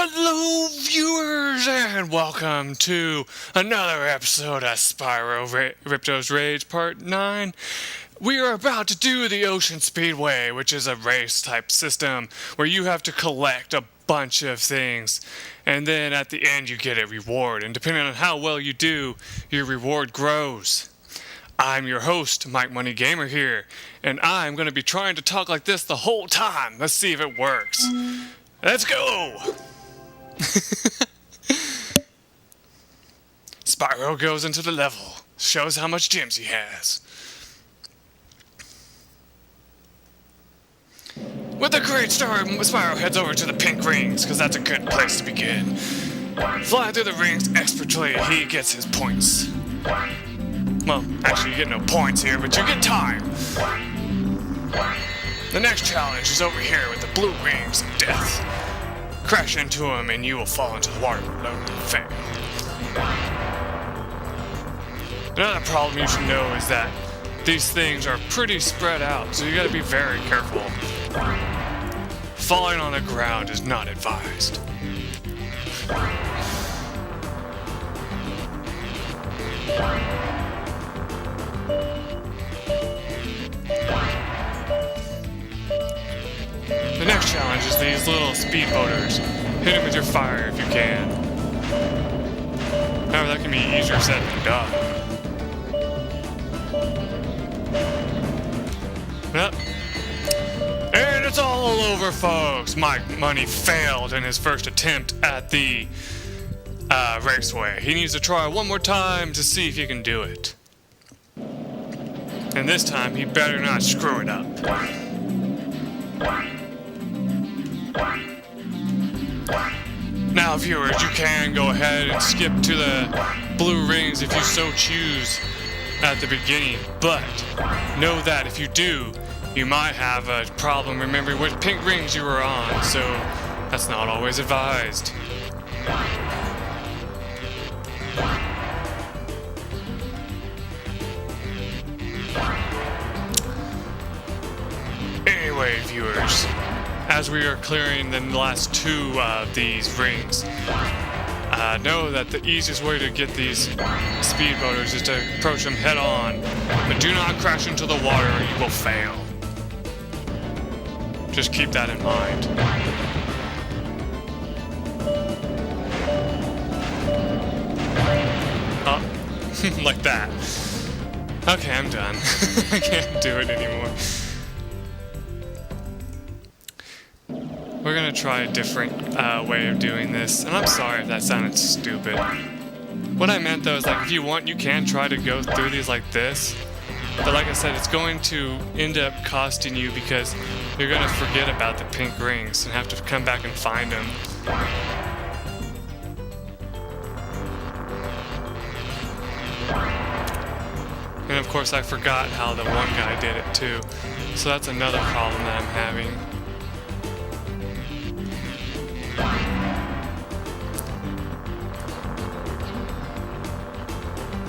Hello, viewers, and welcome to another episode of Spyro Riptos Rage Part 9. We are about to do the Ocean Speedway, which is a race-type system where you have to collect a bunch of things, and then at the end you get a reward, and depending on how well you do, your reward grows. I'm your host, MikeMoneyGMR here, and I'm going to be trying to talk like this the whole time. Let's see if it works. Let's go! Spyro goes into the level, shows how much gems he has. With a great start, Spyro heads over to the pink rings, because that's a good place to begin. Flying through the rings expertly, he gets his points. Well, actually you get no points here, but you get time. The next challenge is over here with the blue rings of death. Crash into him and you will fall into the water below and fail. Another problem you should know is that these things are pretty spread out, so you gotta be very careful. Falling on the ground is not advised. The next challenge is these little speedboaters. Hit them with your fire if you can. However, that can be easier said than done. Yep. And it's all over, folks. Mike Money failed in his first attempt at the raceway. He needs to try one more time to see if he can do it. And this time, he better not screw it up. Now, viewers, you can go ahead and skip to the blue rings if you so choose at the beginning, but know that if you do, you might have a problem remembering which pink rings you were on, so that's not always advised. Anyway, viewers, as we are clearing the last two of these rings, know that the easiest way to get these speedboaters is to approach them head on, but do not crash into the water or you will fail. Just keep that in mind. Oh, like that. Okay, I'm done. I can't do it anymore. We're gonna try a different way of doing this, and I'm sorry if that sounded stupid. What I meant though is, like, if you want, you can try to go through these like this, but like I said, it's going to end up costing you because you're gonna forget about the pink rings and have to come back and find them. And of course I forgot how the one guy did it too, so that's another problem that I'm having.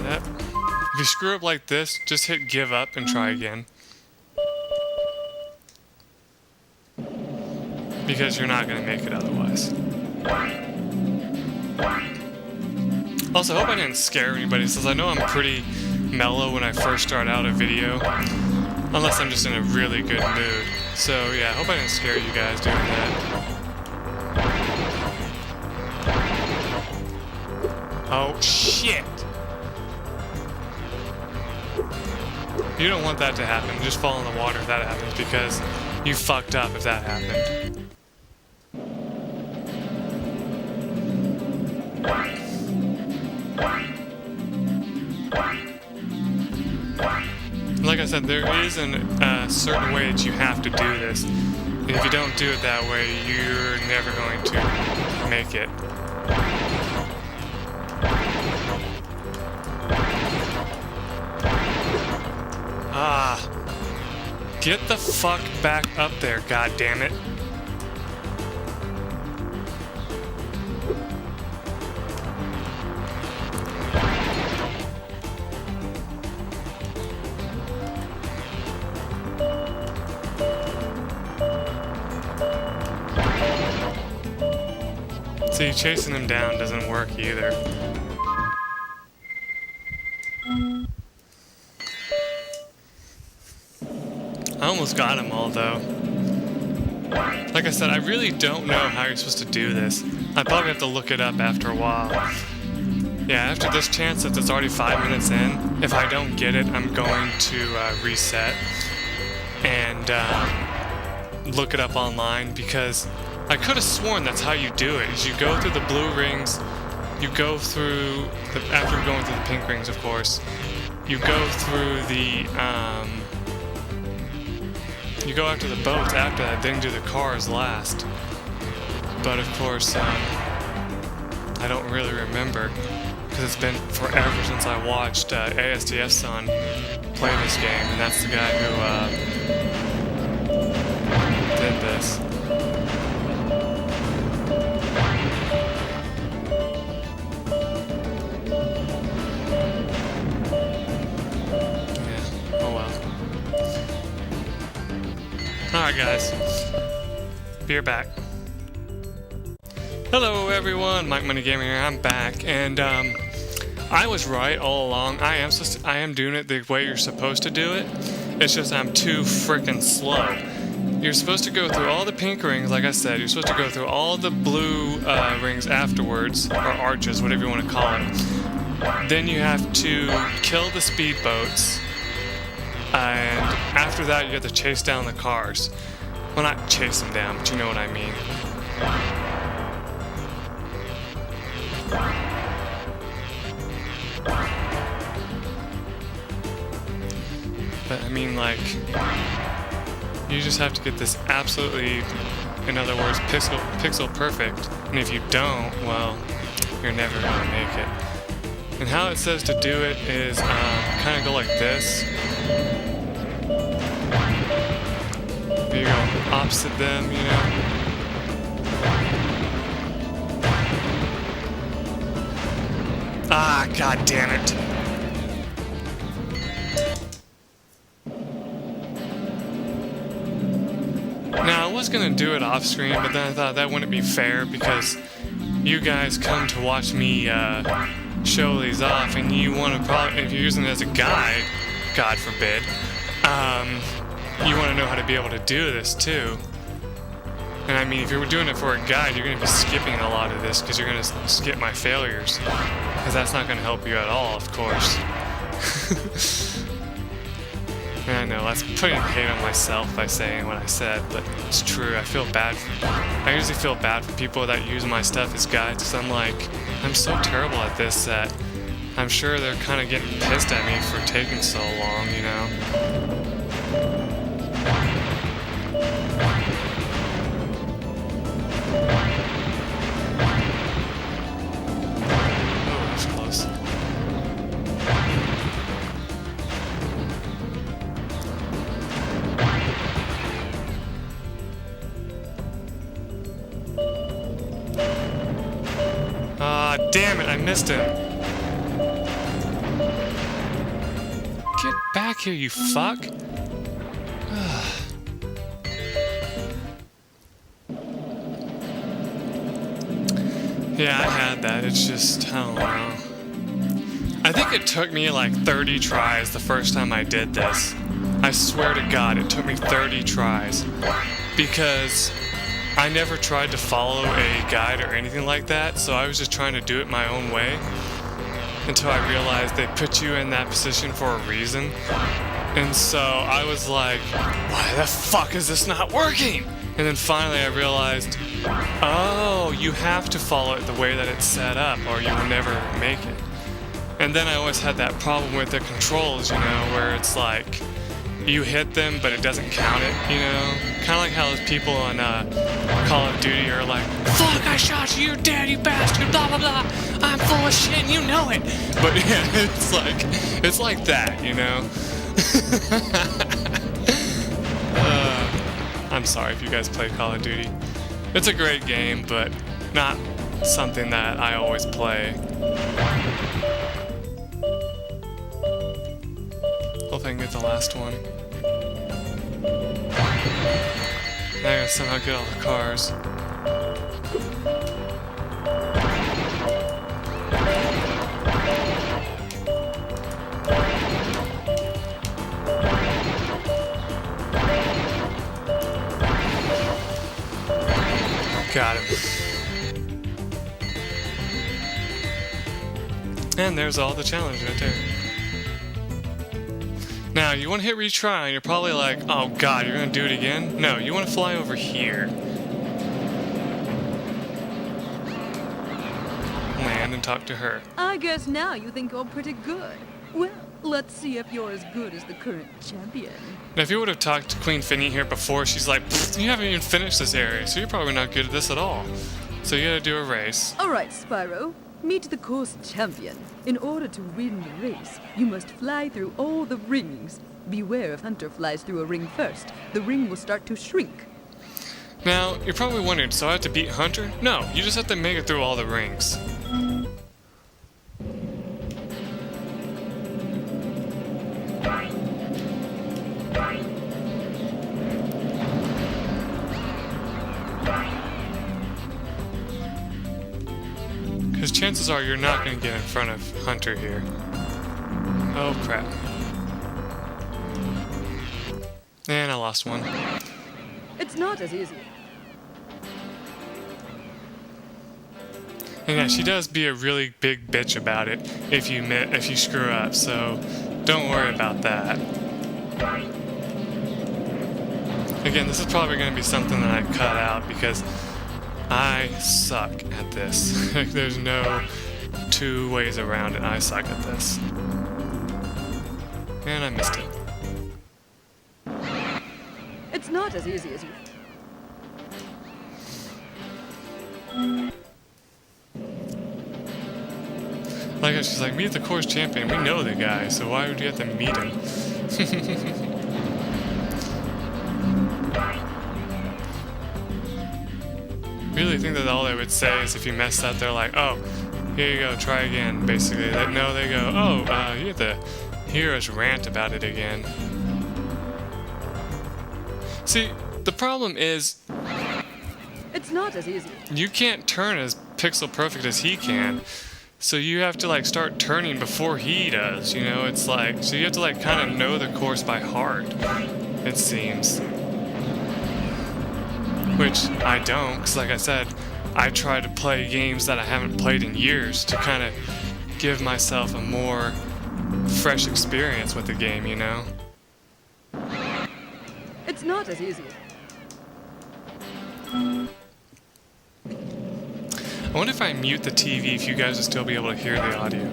Yep. If you screw up like this, just hit give up and try again. Because you're not going to make it otherwise. Also, I hope I didn't scare anybody, since I know I'm pretty mellow when I first start out a video. Unless I'm just in a really good mood. So yeah, I hope I didn't scare you guys doing that. Oh, shit! You don't want that to happen. Just fall in the water if that happens, because you fucked up if that happened. Like I said, there is a certain way that you have to do this. And if you don't do it that way, you're never going to make it. Ah, get the fuck back up there, goddammit. See, chasing them down doesn't work either. I almost got them all, though. Like I said, I really don't know how you're supposed to do this. I probably have to look it up after a while. Yeah, after this chance, since it's already 5 minutes in, if I don't get it, I'm going to reset and look it up online, because I could have sworn that's how you do it. Is you go through the blue rings, you go through, after going through the pink rings, of course, you go through the, you go after the boats after that, then do the cars last. But of course, I don't really remember, because it's been forever since I watched ASDF's son play this game, and that's the guy who did this. Yeah, oh well. Alright guys, be back. Hello everyone, MikeMoneyGMR here. I'm back, and I was right all along. I am doing it the way you're supposed to do it. It's just I'm too freaking slow. You're supposed to go through all the pink rings, like I said. You're supposed to go through all the blue rings afterwards, or arches, whatever you want to call it. Then you have to kill the speedboats, and after that you have to chase down the cars. Well, not chase them down, but you know what I mean. But I mean, like, you just have to get this absolutely, in other words, pixel perfect. And if you don't, well, you're never gonna make it. And how it says to do it is kind of go like this. You go opposite them, you know. Ah, god damn it. Now, I was gonna do it off screen, but then I thought that wouldn't be fair, because you guys come to watch me show these off, and you want to probably, if you're using it as a guide, God forbid, you want to know how to be able to do this too. And I mean, if you're doing it for a guide, you're going to be skipping a lot of this, because you're going to skip my failures, because that's not going to help you at all, of course. And I know, that's putting hate on myself by saying what I said, but it's true. I usually feel bad for people that use my stuff as guides, because I'm like, I'm so terrible at this that I'm sure they're kind of getting pissed at me for taking so long, you know? Oh, that's close. Ah, damn it, I missed him. Get back here, you fuck. Yeah, I had that. It's just, I don't know. I think it took me like 30 tries the first time I did this. I swear to God, it took me 30 tries. Because I never tried to follow a guide or anything like that, so I was just trying to do it my own way. Until I realized they put you in that position for a reason. And so I was like, why the fuck is this not working? And then finally I realized, oh, you have to follow it the way that it's set up, or you will never make it. And then I always had that problem with the controls, you know, where it's like, you hit them, but it doesn't count it, you know? Kind of like how those people on Call of Duty are like, fuck, I shot you, you're dead, you bastard, blah, blah, blah. I'm full of shit, and you know it. But yeah, it's like that, you know? I'm sorry if you guys play Call of Duty. It's a great game, but not something that I always play. Hope I can get the last one. Now I gotta somehow get all the cars. And there's all the challenge right there. Now, you want to hit retry, and you're probably like, oh god, you're going to do it again? No, you want to fly over here. Land and talk to her. I guess now you think you're pretty good. Well, let's see if you're as good as the current champion. Now, if you would have talked to Queen Finny here before, she's like, you haven't even finished this area, so you're probably not good at this at all. So you gotta do a race. Alright, Spyro. Meet the course champion. In order to win the race, you must fly through all the rings. Beware if Hunter flies through a ring first. The ring will start to shrink. Now, you're probably wondering, so I have to beat Hunter? No, you just have to make it through all the rings. Because chances are you're not going to get in front of Hunter here. Oh crap. And I lost one. It's not as easy. And yeah, she does be a really big bitch about it if you screw up, so don't worry about that. Again, this is probably going to be something that I cut out because I suck at this. There's no two ways around it. I suck at this. And I missed it. It's not as easy as you. Like she's like, meet the course champion. We know the guy, so why would you have to meet him? Really think that all they would say is if you mess up, they're like, oh, here you go, try again, basically. They go, oh, you have to hear us rant about it again. See, the problem is... It's not as easy. You can't turn as pixel perfect as he can. So you have to like start turning before he does, you know? It's like, so you have to like kind of know the course by heart, it seems. Which I don't, because like I said, I try to play games that I haven't played in years to kind of give myself a more fresh experience with the game, you know? It's not as easy. I wonder if I mute the TV if you guys will still be able to hear the audio.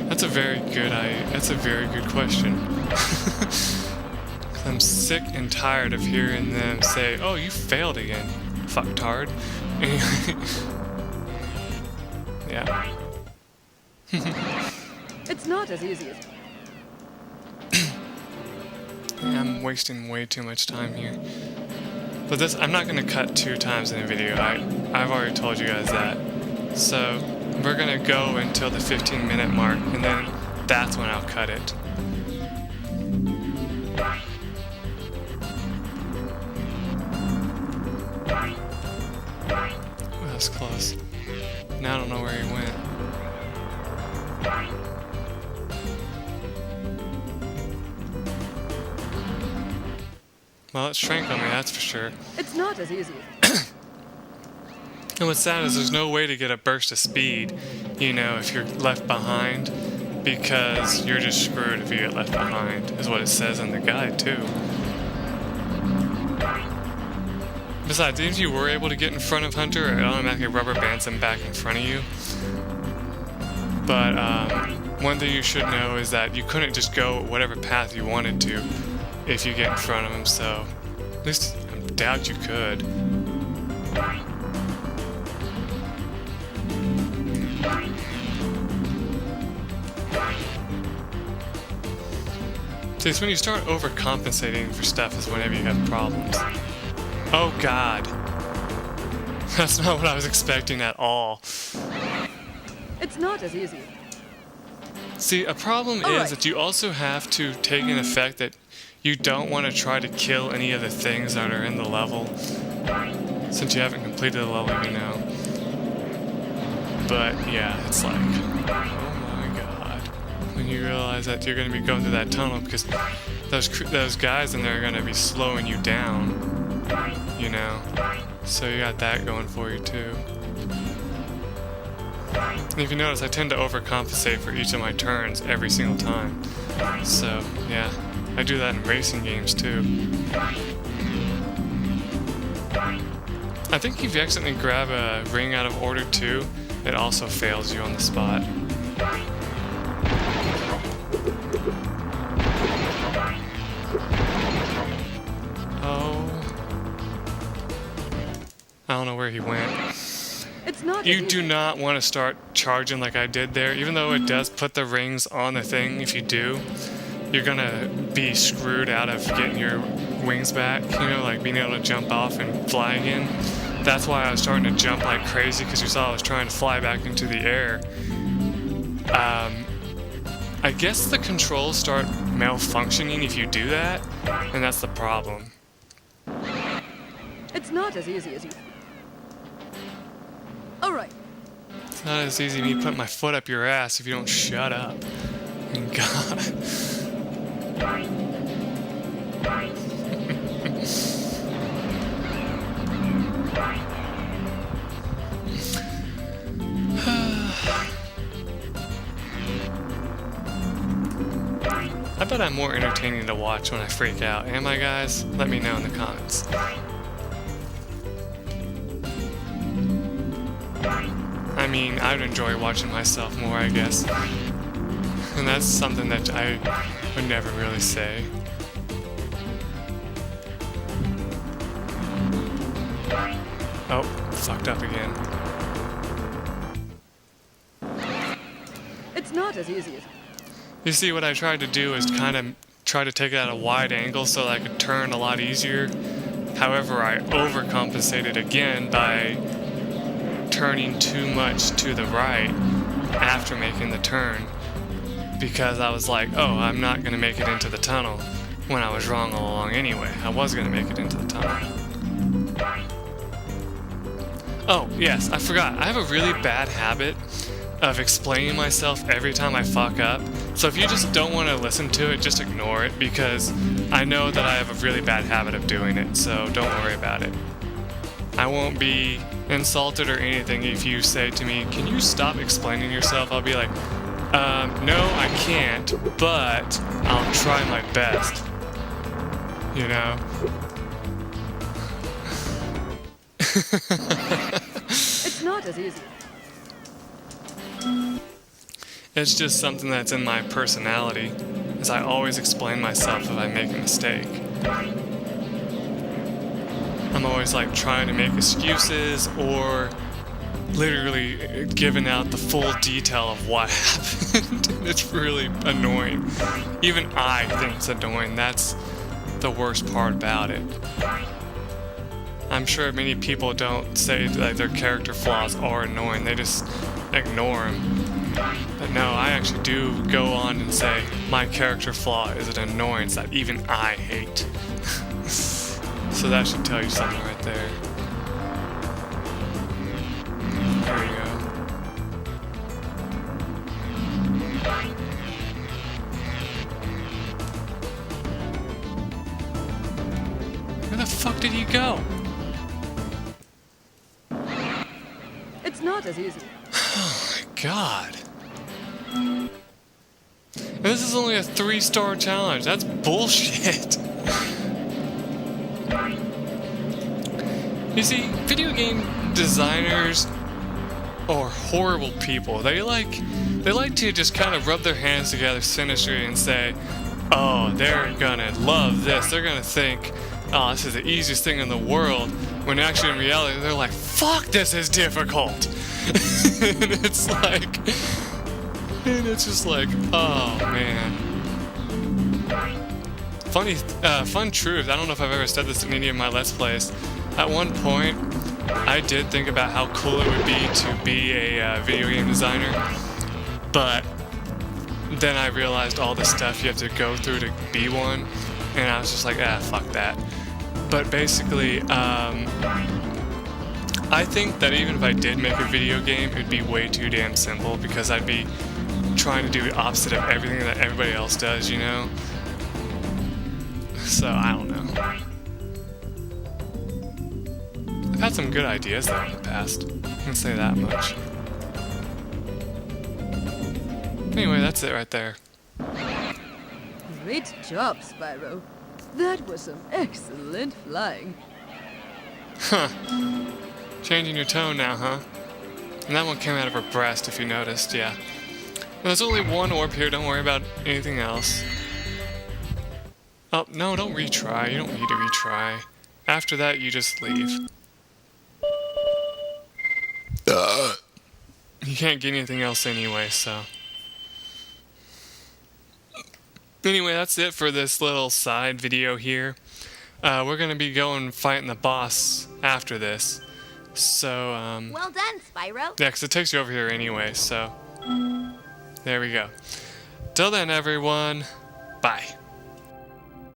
That's a very good question. I'm sick and tired of hearing them say, oh, you failed again, fucktard. Yeah. It's not as easy as... Yeah, I'm wasting way too much time here. But this, I'm not going to cut 2 times in the video. I've already told you guys that. So, we're going to go until the 15-minute mark, and then that's when I'll cut it. Oh, that's close. Now I don't know where he went. Well, it shrank on me, that's for sure. It's not as easy. And what's sad is there's no way to get a burst of speed, you know, if you're left behind, because you're just screwed if you get left behind, is what it says in the guide, too. Besides, even if you were able to get in front of Hunter, it automatically rubber bands him back in front of you. But, one thing you should know is that you couldn't just go whatever path you wanted to if you get in front of him, so at least I doubt you could. See, it's when you start overcompensating for stuff is whenever you have problems. Oh god. That's not what I was expecting at all. It's not as easy. See, a problem is that you also have to take in effect that you don't want to try to kill any of the things that are in the level, since you haven't completed the level, you know. But yeah, it's like, oh my god, when you realize that you're going to be going through that tunnel because those guys in there are going to be slowing you down, you know. So you got that going for you too. And if you notice, I tend to overcompensate for each of my turns every single time. So, yeah, I do that in racing games too. I think if you accidentally grab a ring out of order 2, it also fails you on the spot. Oh. I don't know where he went. It's not You do not want to start charging like I did there. Even though it does put the rings on the thing, if you do, you're gonna be screwed out of getting your wings back, you know, like being able to jump off and fly again. That's why I was starting to jump like crazy, because you saw I was trying to fly back into the air. I guess the controls start malfunctioning if you do that, and that's the problem. It's not as easy as you. All right. It's not as easy me putting my foot up your ass if you don't shut up. God. I bet I'm more entertaining to watch when I freak out. Am I, guys? Let me know in the comments. I mean, I'd enjoy watching myself more, I guess. And that's something that I would never really say. Oh, fucked up again. It's not as easy as. You see, what I tried to do is kind of try to take it at a wide angle so that I could turn a lot easier. However, I overcompensated again by turning too much to the right after making the turn, because I was like, oh, I'm not going to make it into the tunnel, when I was wrong all along anyway. I was going to make it into the tunnel. Oh, yes, I forgot. I have a really bad habit of explaining myself every time I fuck up. So if you just don't want to listen to it, just ignore it, because I know that I have a really bad habit of doing it, so don't worry about it. I won't be insulted or anything if you say to me, can you stop explaining yourself? I'll be like, no, I can't, but I'll try my best. You know? It's not as easy. It's just something that's in my personality, as I always explain myself if I make a mistake. I'm always like trying to make excuses or literally giving out the full detail of what happened. And it's really annoying. Even I think it's annoying. That's the worst part about it. I'm sure many people don't say that their character flaws are annoying. They just ignore them. But no, I actually do go on and say my character flaw is an annoyance that even I hate. So that should tell you something right there. There we go. Where the fuck did he go? It's not as easy. Oh my god. And this is only a 3-star challenge. That's bullshit. You see, video game designers are horrible people. They like to just kind of rub their hands together sinisterly and say, oh, they're gonna love this. They're gonna think, oh, this is the easiest thing in the world. When actually in reality, they're like, fuck, this is difficult. And it's like, and it's just like, oh man. Fun truth, I don't know if I've ever said this in any of my Let's Plays. At one point, I did think about how cool it would be to be a video game designer, but then I realized all the stuff you have to go through to be one, and I was just like, fuck that. But basically, I think that even if I did make a video game, it'd be way too damn simple, because I'd be trying to do the opposite of everything that everybody else does, you know? So, I don't know. I've had some good ideas though in the past. I can say that much. Anyway, that's it right there. Great job, Spyro. That was some excellent flying. Huh. Changing your tone now, huh? And that one came out of her breast, if you noticed, yeah. Well, there's only one orb here, don't worry about anything else. Oh, no, don't retry. You don't need to retry. After that, you just leave. You can't get anything else anyway, so... Anyway, that's it for this little side video here. We're gonna be going fighting the boss after this. So, Well done, Spyro. yeah, 'cause it takes you over here anyway, so... There we go. Till then, everyone, bye.